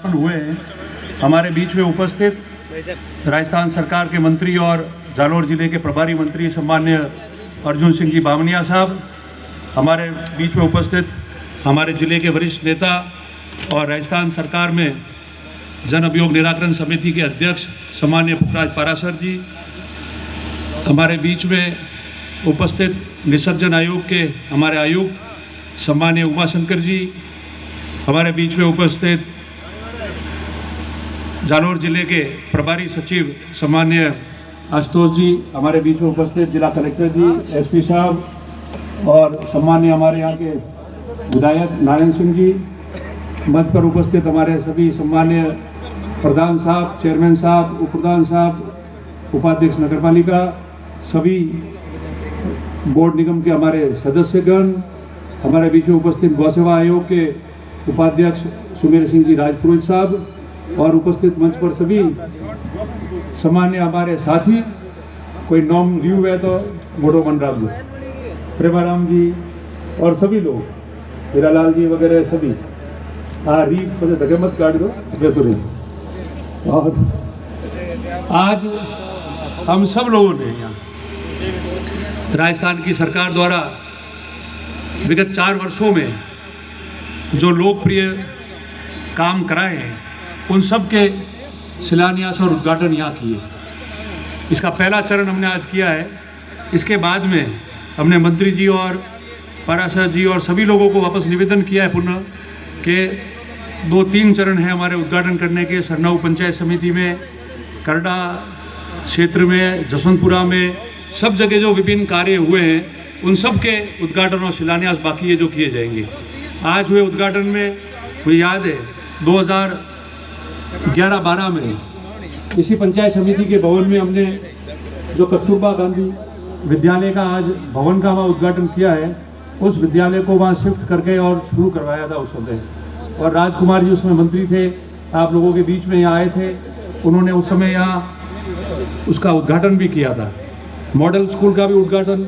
हुए हैं। हमारे बीच में उपस्थित राजस्थान सरकार के मंत्री और जालौर जिले के प्रभारी मंत्री सम्मान्य अर्जुन सिंह जी बामनिया साहब, हमारे बीच में उपस्थित हमारे जिले के वरिष्ठ नेता और राजस्थान सरकार में जन अभियोग निराकरण समिति के अध्यक्ष सम्मान्य पुखराज पाराशर जी, हमारे बीच में उपस्थित निसर्जन आयोग के हमारे आयुक्त सम्मान्य उमाशंकर जी, हमारे बीच में उपस्थित जालौर जिले के प्रभारी सचिव सम्मान्य आशुतोष जी, हमारे बीच में उपस्थित जिला कलेक्टर जी, एसपी साहब और सम्मान्य हमारे यहाँ के विधायक नारायण सिंह जी, मंच पर उपस्थित हमारे सभी सम्मान्य प्रधान साहब, चेयरमैन साहब, उप प्रधान साहब, उपाध्यक्ष नगरपालिका, सभी बोर्ड निगम के हमारे सदस्यगण, हमारे बीच में उपस्थित गौ सेवा आयोग के उपाध्यक्ष सुमेर सिंह जी राजपुरोहित साहब और उपस्थित मंच पर सभी सामान्य हमारे साथी, कोई नॉम रिव्यू है तो मोटो मंडराल जी, प्रेमाराम जी और सभी लोग, हीरालाल जी वगैरह सभी। हाँ, रीफ मुझे धक्के मत काट दो, बेहतर। और आज हम सब लोगों ने यहाँ राजस्थान की सरकार द्वारा विगत 4 वर्षों में जो लोकप्रिय काम कराए हैं, उन सब के शिलान्यास और उद्घाटन यहाँ किए। इसका पहला चरण हमने आज किया है। इसके बाद में हमने मंत्री जी और पाराशर जी और सभी लोगों को वापस निवेदन किया है पुनः कि 2-3 चरण हैं हमारे उद्घाटन करने के। सरनाऊ पंचायत समिति में, करडा क्षेत्र में, जसवंतपुरा में, सब जगह जो विभिन्न कार्य हुए हैं उन सब के उद्घाटन और शिलान्यास बाकी है जो किए जाएंगे। आज हुए उद्घाटन में मुझे याद है 2011-12 में इसी पंचायत समिति के भवन में हमने जो कस्तूरबा गांधी विद्यालय का आज भवन का वहाँ उद्घाटन किया है, उस विद्यालय को वहाँ शिफ्ट करके और शुरू करवाया था उस समय। और राजकुमार जी उसमें मंत्री थे, आप लोगों के बीच में यहाँ आए थे, उन्होंने उस समय यहाँ उसका उद्घाटन भी किया था। मॉडल स्कूल का भी उद्घाटन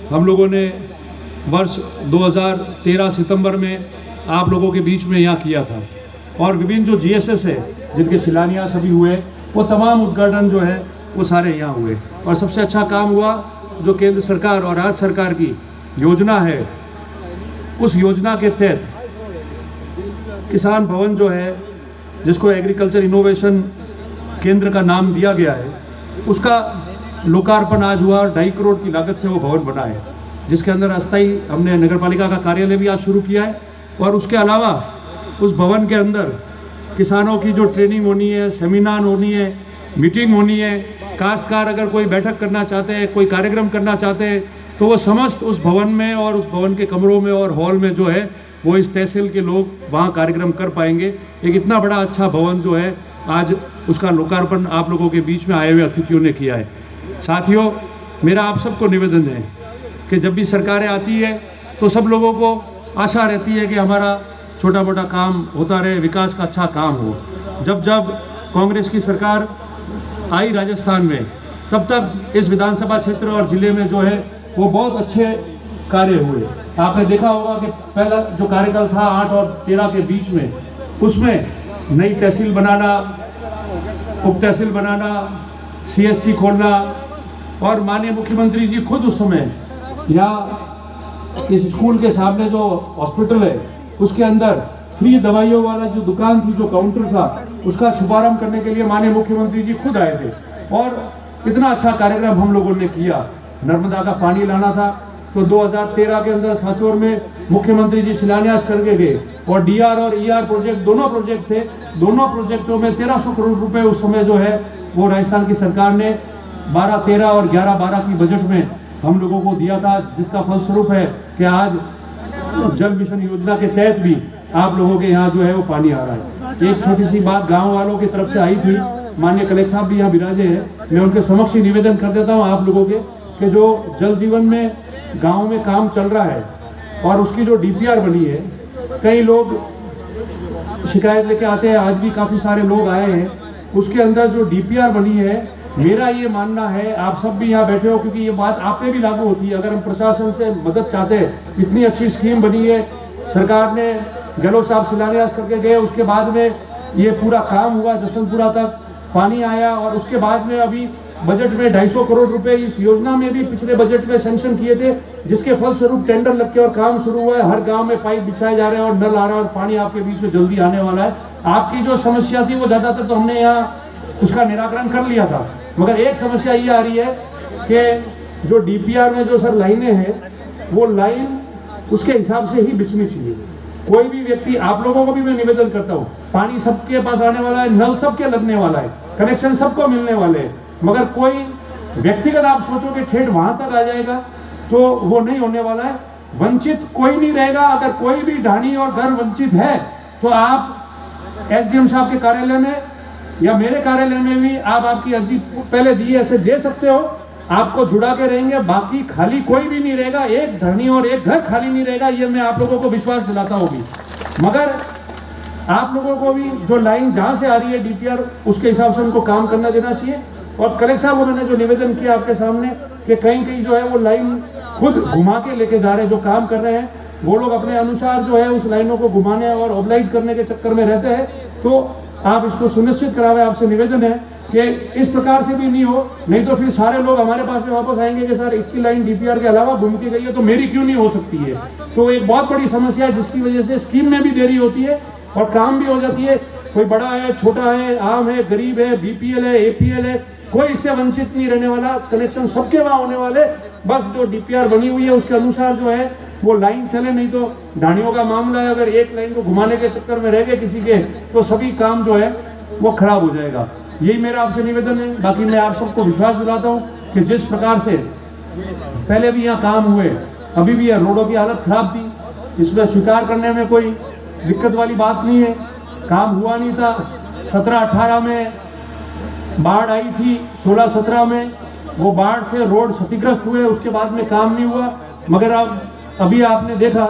हम लोगों ने वर्ष 2013 सितंबर में आप लोगों के बीच में यहाँ किया था। और विभिन्न जो GSS है जिनके शिलान्यास अभी हुए, वो तमाम उद्घाटन जो है वो सारे यहाँ हुए। और सबसे अच्छा काम हुआ जो केंद्र सरकार और राज्य सरकार की योजना है, उस योजना के तहत किसान भवन जो है, जिसको एग्रीकल्चर इनोवेशन केंद्र का नाम दिया गया है, उसका लोकार्पण आज हुआ। 2.5 करोड़ की लागत से वो भवन बना है, जिसके अंदर अस्थायी हमने नगरपालिका का कार्यालय भी आज शुरू किया है। और उसके अलावा उस भवन के अंदर किसानों की जो ट्रेनिंग होनी है, सेमिनार होनी है, मीटिंग होनी है, काश्तकार अगर कोई बैठक करना चाहते हैं, कोई कार्यक्रम करना चाहते हैं, तो वो समस्त उस भवन में और उस भवन के कमरों में और हॉल में जो है वो इस तहसील के लोग वहाँ कार्यक्रम कर पाएंगे। एक इतना बड़ा अच्छा भवन जो है आज उसका लोकार्पण आप लोगों के बीच में आए हुए अतिथियों ने किया है। साथियों, मेरा आप सबको निवेदन है कि जब भी सरकारें आती है तो सब लोगों को आशा रहती है कि हमारा छोटा मोटा काम होता रहे, विकास का अच्छा काम हो। जब जब कांग्रेस की सरकार आई राजस्थान में, तब तक इस विधानसभा क्षेत्र और जिले में जो है वो बहुत अच्छे कार्य हुए। आपने देखा होगा कि पहला जो कार्यकाल था 8 और 13 के बीच में, उसमें नई तहसील बनाना, उप तहसील बनाना, CSC खोलना, और माननीय मुख्यमंत्री जी खुद उस समय यहाँ इस स्कूल के सामने जो हॉस्पिटल है उसके अंदर फ्री दवाइयों वाला जो दुकान थी, जो काउंटर था, उसका शुभारंभ करने के लिए माननीय मुख्यमंत्री जी खुद आए थे। और इतना अच्छा कार्यक्रम हम लोगों ने किया। नर्मदा का पानी लाना था तो 2013 के अंदर सांचौर में मुख्यमंत्री जी शिलान्यास करके गए। और DR और ER प्रोजेक्ट, दोनों प्रोजेक्ट थे, दोनों प्रोजेक्टों में 1300 करोड़ रुपए उस समय जो है वो राजस्थान की सरकार ने 12-13 और 11-12 की बजट में हम लोगों को दिया था, जिसका फलस्वरूप है कि आज जल मिशन योजना के तहत भी आप लोगों के यहाँ जो है वो पानी आ रहा है। एक छोटी सी बात गांव वालों की तरफ से आई थी, माननीय कलेक्टर साहब भी यहाँ विराजे हैं, मैं उनके समक्ष ही निवेदन कर देता हूँ आप लोगों के कि जो जल जीवन में गाँव में काम चल रहा है और उसकी जो DPR बनी है, कई लोग शिकायत लेके आते हैं, आज भी काफ़ी सारे लोग आए हैं। उसके अंदर जो DPR बनी है, मेरा ये मानना है, आप सब भी यहाँ बैठे हो क्योंकि ये बात आप पे भी लागू होती है, अगर हम प्रशासन से मदद चाहते हैं, इतनी अच्छी स्कीम बनी है सरकार ने, गहलोत साहब शिलान्यास करके गए, उसके बाद में ये पूरा काम हुआ, जसवंतपुरा तक पानी आया। और उसके बाद में अभी बजट में 250 करोड़ रुपए इस योजना में भी पिछले बजट में सैंक्शन किए थे, जिसके फलस्वरूप टेंडर लग के और काम शुरू हुआ है। हर गांव में पाइप बिछाए जा रहे हैं और नल आ रहा है और पानी आपके बीच में जल्दी आने वाला है। आपकी जो समस्या थी वो ज्यादातर तो हमने यहाँ उसका निराकरण कर लिया था, मगर एक समस्या ये आ रही है कि जो डीपीआर में जो सर लाइनें हैं, वो लाइन उसके हिसाब से ही बिछनी चाहिए। कोई भी व्यक्ति, आप लोगों को भी मैं निवेदन करता हूँ, पानी सबके पास आने वाला है, नल सबके लगने वाला है, कनेक्शन सबको मिलने वाले हैं, मगर कोई व्यक्तिगत आप सोचोगे ठेठ वहां तक आ जाएगा तो वो नहीं होने वाला है। वंचित कोई नहीं रहेगा। अगर कोई भी ढाणी और घर वंचित है तो आप एसडीएम साहब के कार्यालय में या मेरे कार्यालय में भी आप आपकी अर्जी पहले दी ऐसे दे सकते हो, आपको जुड़ा के रहेंगे। बाकी खाली कोई भी नहीं रहेगा, एक ढाणी और एक घर खाली नहीं रहेगा, ये मैं आप लोगों को विश्वास दिलाता हूँ। मगर आप लोगों को भी जो लाइन जहां से आ रही है डीपीआर, उसके हिसाब से उनको काम करना देना चाहिए। और कलेक्टर साहब उन्होंने जो निवेदन किया आपके सामने कि कहीं कहीं जो है वो लाइन खुद घुमा के लेके जा रहे हैं, जो काम कर रहे हैं वो लोग अपने अनुसार जो है उस लाइनों को घुमाने और ऑब्लाइज करने के चक्कर में रहते हैं, तो आप इसको सुनिश्चित करावे। आपसे निवेदन है कि इस प्रकार से भी नहीं हो, नहीं तो फिर सारे लोग हमारे पास में वापस आएंगे कि सर इसकी लाइन डीपीआर के अलावा घूम के गई है तो मेरी क्यों नहीं हो सकती है। तो एक बहुत बड़ी समस्या है जिसकी वजह से स्कीम में भी देरी होती है और काम भी हो जाती है। कोई बड़ा है, छोटा है, आम है, गरीब है, बीपीएल है, एपीएल है, कोई इससे वंचित नहीं रहने वाला। कनेक्शन सबके वहां होने वाले, बस जो डीपीआर बनी हुई है उसके अनुसार जो है वो लाइन चले। नहीं तो ढाणियों का मामला है, अगर एक लाइन को घुमाने के चक्कर में रह गए किसी के तो सभी काम जो है वो खराब हो जाएगा। यही मेरा आपसे निवेदन है। बाकी मैं आप सबको विश्वास दिलाता हूँ कि जिस प्रकार से पहले भी यहाँ काम हुए, अभी भी रोडों की हालत खराब थी, इसमें स्वीकार करने में कोई दिक्कत वाली बात नहीं है। काम हुआ नहीं था, 17-18 में बाढ़ आई थी, 16-17 में वो बाढ़ से रोड क्षतिग्रस्त हुए, उसके बाद में काम नहीं हुआ। मगर अब अभी आपने देखा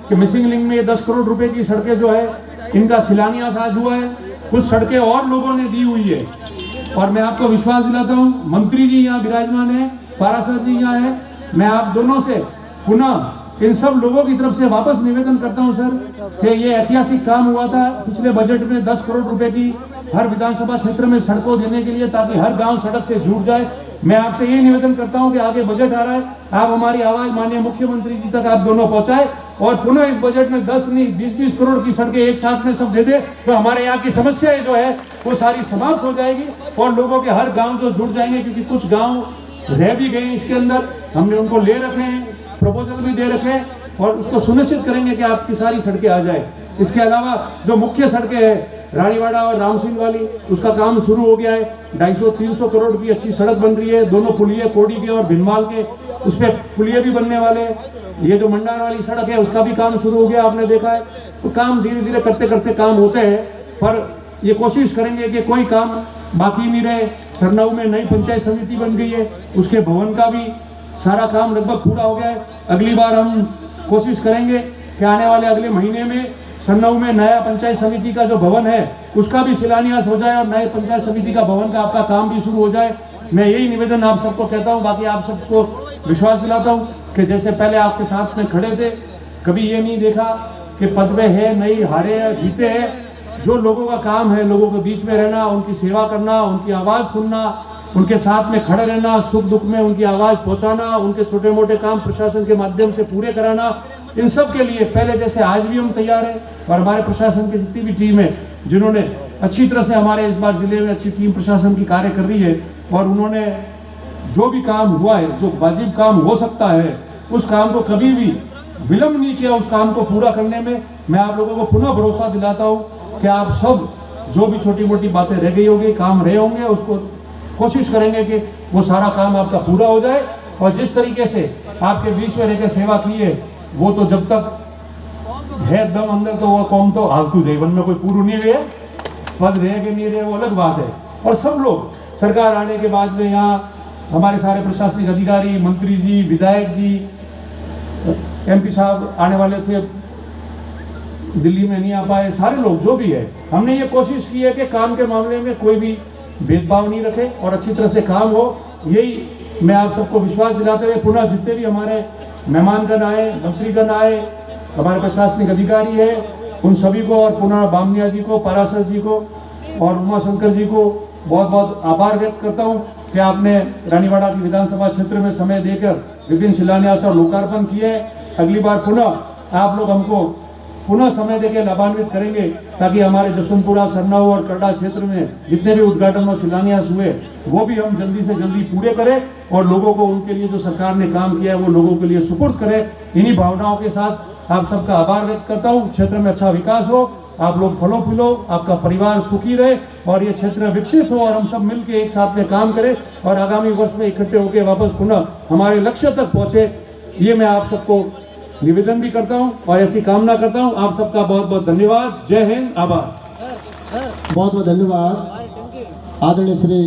कि मिसिंग लिंक में ये 10 करोड़ रुपए की सड़कें जो है इनका शिलान्यास आज हुआ है। कुछ सड़कें और लोगों ने दी हुई है और मैं आपको विश्वास दिलाता हूँ, मंत्री जी यहाँ विराजमान है, पाराशर जी यहाँ है, मैं आप दोनों से पुनः इन सब लोगों की तरफ से वापस निवेदन करता हूं सर कि ये ऐतिहासिक काम हुआ था पिछले बजट में 10 करोड़ रुपए की हर विधानसभा क्षेत्र में सड़कों देने के लिए, ताकि हर गांव सड़क से जुड़ जाए। मैं आपसे यही निवेदन करता हूं कि आगे बजट आ रहा है, आप हमारी आवाज माननीय मुख्यमंत्री जी तक आप दोनों पहुंचाए और पुनः इस बजट में 10 नहीं 20-20 करोड़ की सड़कें एक साथ में सब दे दे, तो हमारे यहाँ की समस्याएं जो है वो सारी समाप्त हो जाएगी और लोगों के हर गाँव जो जुड़ जाएंगे। क्योंकि कुछ गाँव रह भी गए इसके अंदर, हमने उनको ले रखे हैं, प्रपोजल भी दे रखे हैं और उसको सुनिश्चित करेंगे कि आपकी सारी सड़कें आ जाए। इसके अलावा जो मुख्य सड़कें हैं रानीवाड़ा और रामसिंह वाली, उसका काम शुरू हो गया है। 250-300 करोड़ की अच्छी सड़क बन रही है, दोनों पुलिये कोडी के और भिनमाल के, उस पर पुलिये भी बनने वाले हैं। ये जो मंडार वाली सड़क है उसका भी काम शुरू हो गया, आपने देखा है। तो काम धीरे धीरे करते करते काम होते हैं, पर ये कोशिश करेंगे कि कोई काम बाकी नहीं रहे। सरनाऊ में नई पंचायत समिति बन गई है, उसके भवन का भी सारा काम लगभग पूरा हो गया है। अगली बार हम कोशिश करेंगे कि आने वाले अगले महीने में सरनाऊ में नया पंचायत समिति का जो भवन है उसका भी शिलान्यास हो जाए और नए पंचायत समिति का भवन का आपका काम भी शुरू हो जाए। मैं यही निवेदन आप सबको कहता हूँ। बाकी आप सबको विश्वास दिलाता हूँ कि जैसे पहले आपके साथ में खड़े थे, कभी ये नहीं देखा कि पद में है नहीं, हारे है जीते हैं। जो लोगों का काम है, लोगों के बीच में रहना, उनकी सेवा करना, उनकी आवाज़ सुनना, उनके साथ में खड़े रहना, सुख दुख में उनकी आवाज़ पहुंचाना, उनके छोटे मोटे काम प्रशासन के माध्यम से पूरे कराना, इन सब के लिए पहले जैसे आज भी हम तैयार हैं। और हमारे प्रशासन की जितनी भी टीम है जिन्होंने अच्छी तरह से हमारे इस बार जिले में अच्छी टीम प्रशासन की कार्य कर रही है और उन्होंने जो भी काम हुआ है, जो वाजिब काम हो सकता है, उस काम को कभी भी विलंब नहीं किया। उस काम को पूरा करने में मैं आप लोगों को पुनः भरोसा दिलाता हूँ कि आप सब जो भी छोटी मोटी बातें रह गई होगी, काम रहे होंगे, उसको कोशिश करेंगे कि वो सारा काम आपका पूरा हो जाए। और जिस तरीके से आपके बीच में रहकर सेवा की है, वो तो जब तक है दम अंदर तो वो कौम तो हालतू जीवन में कोई पूर्ण नहीं रहे, पद रहे कि नहीं रहे वो अलग बात है। और सब लोग सरकार आने के बाद में यहाँ हमारे सारे प्रशासनिक अधिकारी, मंत्री जी, विधायक जी, एमपी साहब आने वाले थे, दिल्ली में नहीं आ पाए, सारे लोग जो भी है, हमने ये कोशिश की है कि काम के मामले में कोई भी भेदभाव नहीं रखे और अच्छी तरह से काम हो। यही मैं आप सबको विश्वास दिलाते हुए पुनः जितने भी हमारे मेहमानगण आए, मंत्रीगण आए, हमारे प्रशासनिक अधिकारी है, उन सभी को और पुनः बामनिया जी को, पराशर जी को और उमाशंकर जी को बहुत बहुत आभार व्यक्त करता हूँ कि आपने रानीवाड़ा की विधानसभा क्षेत्र में समय देकर विभिन्न शिलान्यास और लोकार्पण किए। अगली बार पुनः आप लोग हमको पुनः समय देकर लाभान्वित करेंगे ताकि हमारे जसवंतपुरा, सरनाऊ और करड़ा क्षेत्र में जितने भी उद्घाटन और शिलान्यास हुए वो भी हम जल्दी से जल्दी पूरे करें और लोगों को उनके लिए जो सरकार ने काम किया है वो लोगों के लिए सुपुर्द करें। इन्हीं भावनाओं के साथ आप सबका आभार व्यक्त करता हूँ। क्षेत्र में अच्छा विकास हो, आप लोग फलो फूलो, आपका परिवार सुखी रहे और ये क्षेत्र विकसित हो और हम सब मिलकर एक साथ में काम करें और आगामी वर्ष में इकट्ठे होकर वापस पुनः हमारे लक्ष्य तक पहुंचे। ये मैं आप सबको निवेदन भी करता हूं और ऐसी कामना करता हूं। आप सबका बहुत बहुत धन्यवाद। जय हिंद, आभार। बहुत बहुत धन्यवाद आदरणीय श्री